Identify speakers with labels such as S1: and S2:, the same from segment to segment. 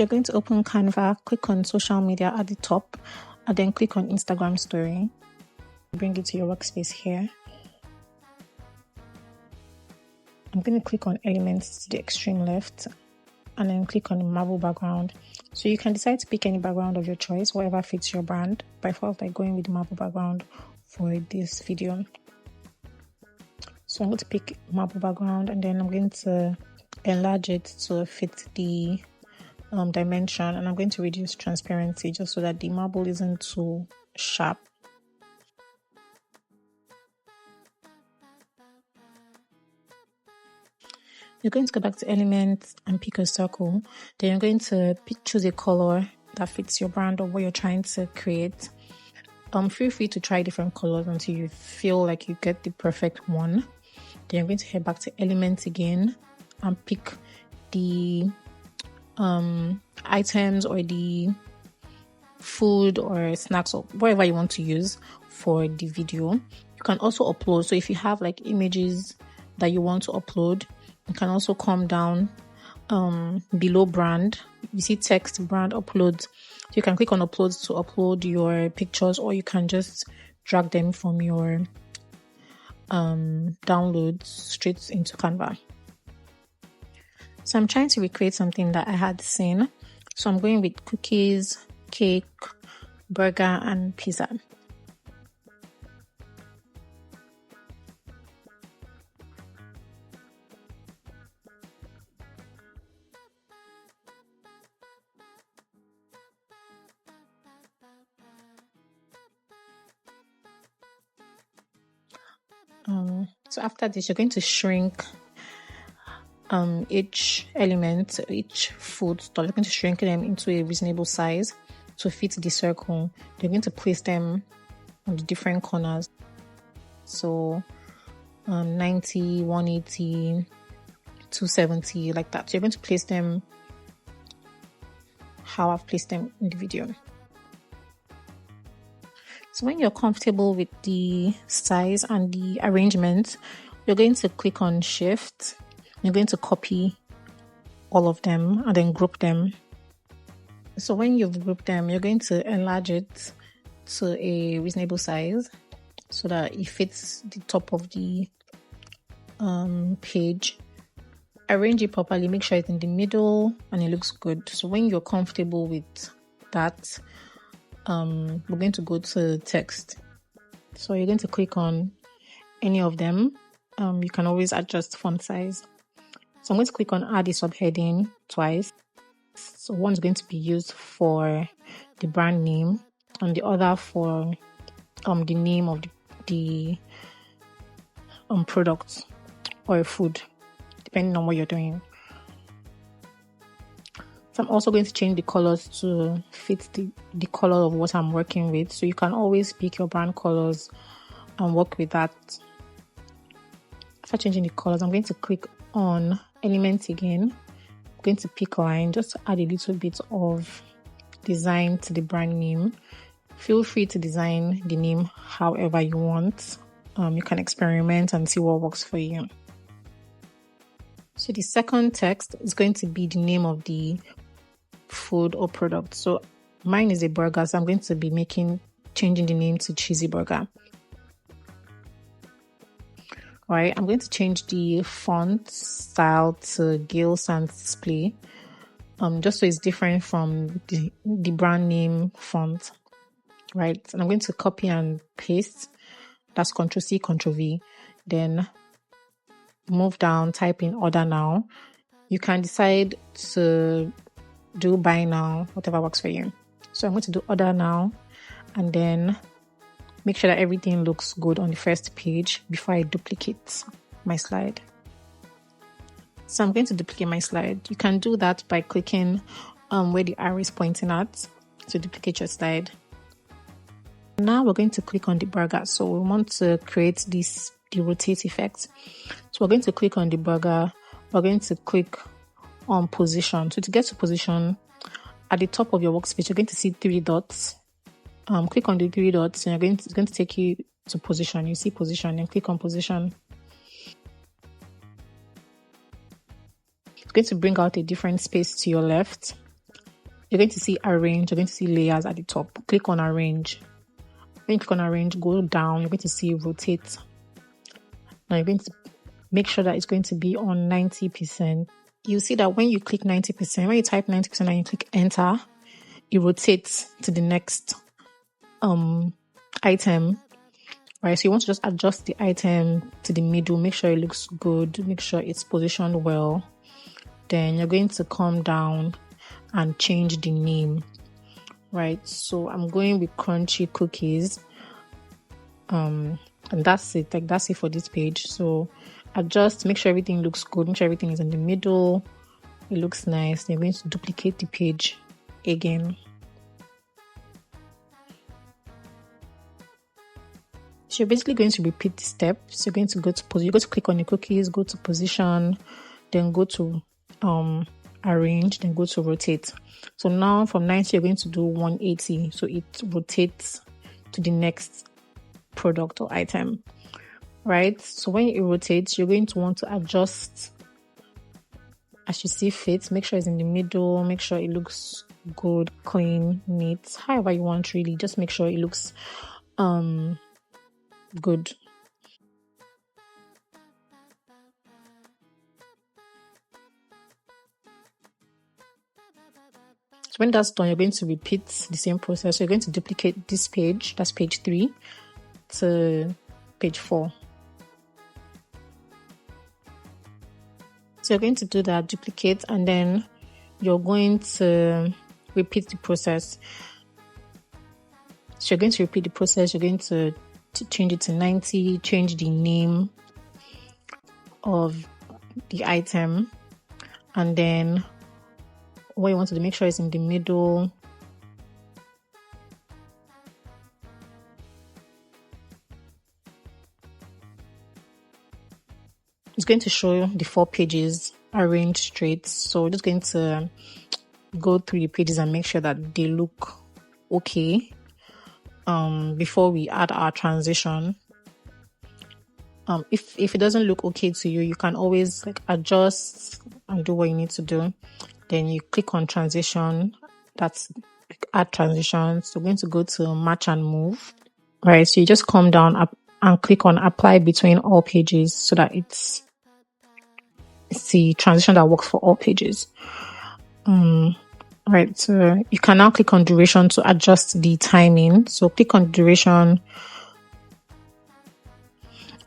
S1: So you're going to open Canva, click on social media at the top, and then click on Instagram story. Bring it to your workspace here. I'm going to click on elements to the extreme left and then click on the marble background. So you can decide to pick any background of your choice, whatever fits your brand. But I felt like going with the marble background for this video. So I'm going to pick marble background and then I'm going to enlarge it to fit the dimension, and I'm going to reduce transparency just so that the marble isn't too sharp. You're going to go back to elements and pick a circle. Then you're going to choose a color that fits your brand or what you're trying to create. Feel free to try different colors until you feel like you get the perfect one. Then you're going to head back to elements again and pick the items or the food or snacks or whatever you want to use for the video. You can also upload. So if you have like images that you want to upload, you can also come down below brand. You see text, brand, uploads. So you can click on uploads to upload your pictures, or you can just drag them from your downloads straight into Canva. So I'm trying to recreate something that I had seen. So I'm going with cookies, cake, burger, and pizza. So after this, you're going to shrink each element, each food stuff. You're going to shrink them into a reasonable size to fit the circle. You're going to place them on the different corners. So 90, 180, 270, like that. So you're going to place them how I've placed them in the video. So when you're comfortable with the size and the arrangement, you're going to click on Shift. You're going to copy all of them and then group them. So when you've grouped them, you're going to enlarge it to a reasonable size so that it fits the top of the page. Arrange it properly, make sure it's in the middle and it looks good. So when you're comfortable with that, we're going to go to text. So you're going to click on any of them. You can always adjust font size. So I'm going to click on add a subheading twice. So one's going to be used for the brand name and the other for the name of the product or food, depending on what you're doing. So I'm also going to change the colors to fit the color of what I'm working with. So you can always pick your brand colors and work with that. After changing the colors, I'm going to click on elements again. I'm going to pick line, just to add a little bit of design to the brand name. Feel free to design the name however you want. You can experiment and see what works for you. So the second text is going to be the name of the food or product. So mine is a burger, so I'm going to be changing the name to cheesy burger. All right, I'm going to change the font style to Gale Sans Display, just so it's different from the brand name font, right? And I'm going to copy and paste. That's Ctrl+C, Ctrl+V. Then move down, type in order now. You can decide to do buy now, whatever works for you. So I'm going to do order now and then make sure that everything looks good on the first page before I duplicate my slide. So I'm going to duplicate my slide. You can do that by clicking where the arrow is pointing at to duplicate your slide. Now we're going to click on the burger. So we want to create the rotate effect. So we're going to click on the burger. We're going to click on position. So to get to position, at the top of your workspace, you're going to see 3 dots. Click on the 3 dots and it's going to take you to position. You see position and click on position. It's going to bring out a different space to your left. You're going to see arrange, you're going to see layers at the top. Click on arrange. When you click on arrange, go down, you're going to see rotate. Now you're going to make sure that it's going to be on 90%. You see that when you click 90%, when you type 90% and you click enter, it rotates to the next item. Right, so you want to just adjust the item to the middle, make sure it looks good, make sure it's positioned well. Then you're going to come down and change the name. Right, so I'm going with crunchy cookies. And that's it. Like, that's it for this page. So adjust, make sure everything looks good, make sure everything is in the middle, it looks nice. Then you're going to duplicate the page again. So you're basically going to repeat the steps. You're going to you go to click on the cookies, go to position, then go to arrange, then go to rotate. So now from 90 you're going to do 180, so it rotates to the next product or item. Right, so when it rotates, you're going to want to adjust as you see fit. Make sure it's in the middle, make sure it looks good, clean, neat, however you want. Really, just make sure it looks good. So when that's done, you're going to repeat the same process. So you're going to duplicate this page, that's page 3, to page 4. So you're going to do that, duplicate, and then you're going to repeat the process. So you're going to repeat the process. You're going to change it to 90, change the name of the item, and then what you want to do, make sure it's in the middle. It's going to show the 4 pages arranged straight. So we're just going to go through the pages and make sure that they look okay before we add our transition. If it doesn't look okay to you, you can always adjust and do what you need to do. Then you click on transition, that's add transitions. So we're going to go to match and move. Right, so you just come down up and click on apply between all pages so that it's the transition that works for all pages. Right, so you can now click on duration to adjust the timing. So click on duration,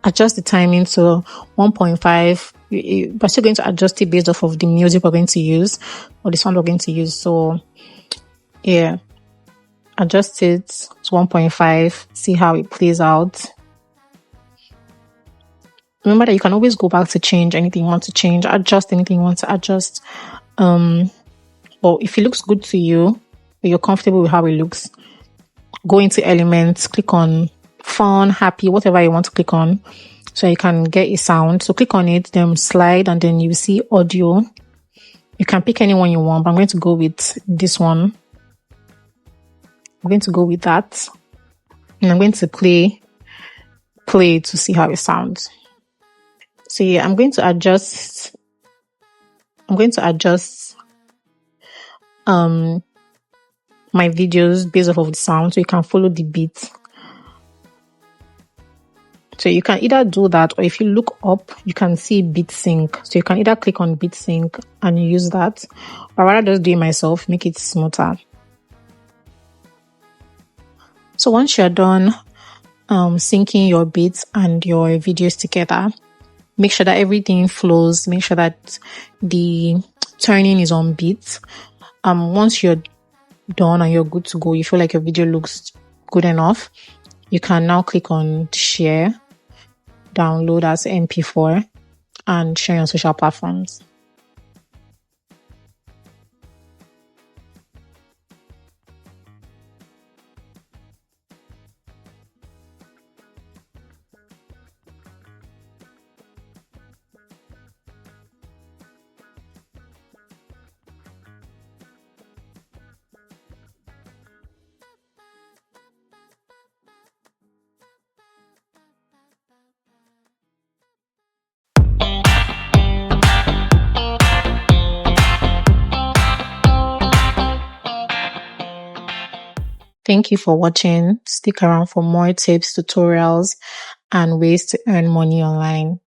S1: adjust the timing to 1.5. We're still going to adjust it based off of the music we're going to use or the sound we're going to use. So yeah, adjust it to 1.5, see how it plays out. Remember that you can always go back to change anything you want to change, adjust anything you want to adjust. But if it looks good to you, or you're comfortable with how it looks, go into elements, click on fun, happy, whatever you want to click on, so you can get a sound. So click on it, then slide, and then you see audio. You can pick any one you want, but I'm going to go with this one. I'm going to go with that, and I'm going to play to see how it sounds. So yeah, I'm going to adjust my videos based off of the sound so you can follow the beat. So you can either do that, or if you look up, you can see beat sync. So you can either click on beat sync and use that, or rather just do it myself, make it smoother. So once you're done syncing your beats and your videos together, make sure that everything flows, make sure that the turning is on beat. Once you're done and you're good to go, you feel like your video looks good enough, you can now click on share, download as MP4, and share on social platforms. Thank you for watching. Stick around for more tips, tutorials, and ways to earn money online.